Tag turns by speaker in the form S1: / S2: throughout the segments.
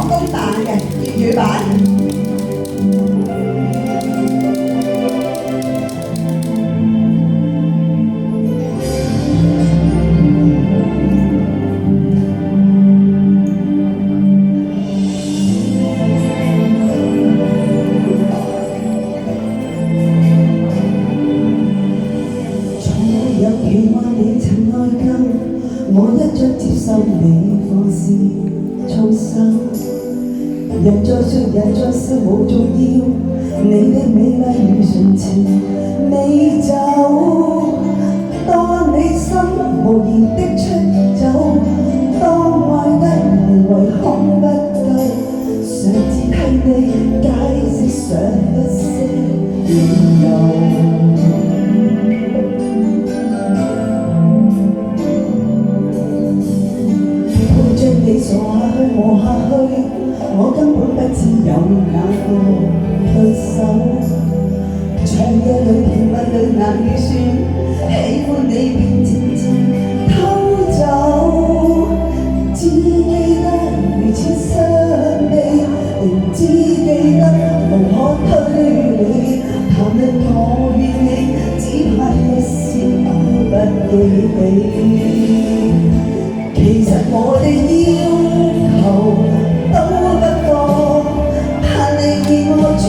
S1: 廣東版嘅粵語版。
S2: 我一將接受你放肆操守，人在說人在笑無重要，你的美麗與純情未走，當你心無言的出走，當愛得人為空不夠，嘗試替你解釋上一些理由。你傻下去磨下去，我根本不知有哪個對手。長夜裏甜蜜裏難預算，喜歡你便漸漸偷走。只記得如此傷悲，仍只記得無可推理。談論我與你，只怕一時不記起。其實我哋要求都不多，盼你見我處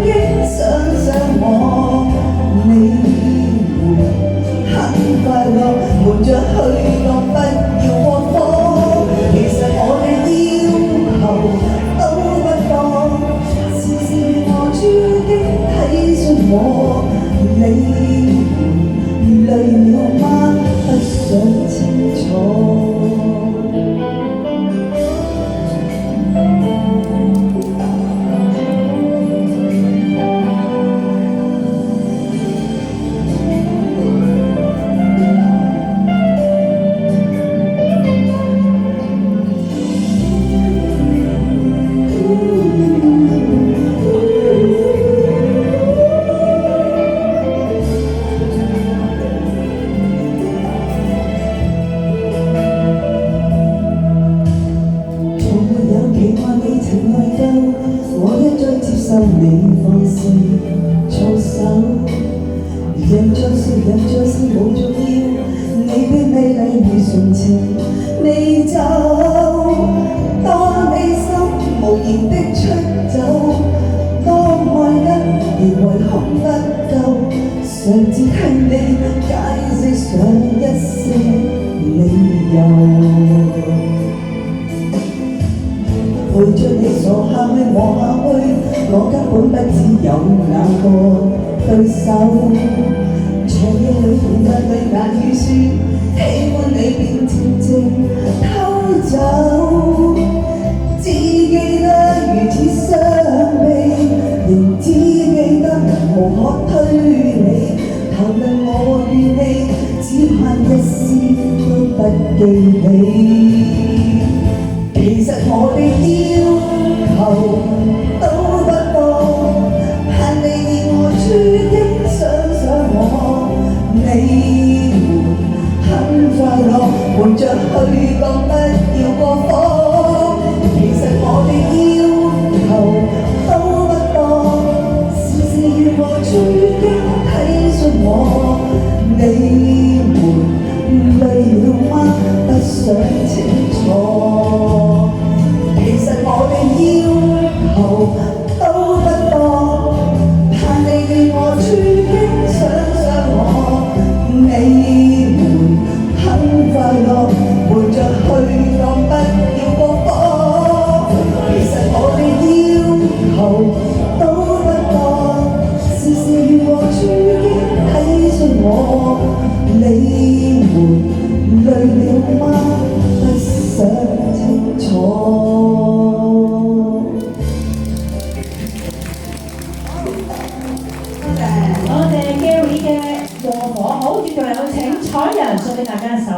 S2: 境想想我，你很快樂，瞞着去當不要過火。其實我哋要求都不多，時時我處境體恤我，你累了嗎？不想清楚。你放肆操守，人在說人在笑無重要，你的美麗與純情未走，當你心無言的出走，當愛得而為空不夠，嘗試替你解釋上一些理由。陪着你傻下去磨下去，我根本不知有哪個對手。長夜裏甜蜜裏難預算，喜歡你便靜靜偷走。只記得如此傷悲，仍只記得無可推理。談論我與你，只盼一絲都不記起。其實我哋要求都不多，盼你見我處境想想我，你們很快樂，瞞着去當不要過火。其實我哋要求都不多，時時與我處境體恤我，你們累了嗎？不想清楚。其實我哋要求都不多，盼你見我處境想想我，你們很快樂，瞞着去當不要過火。其實我哋要求都不多，時時與我處境體恤我，你們累了嗎？不想清楚。
S3: 多謝 Gary 嘅和火，好，接住嚟有請彩人送俾大家一首。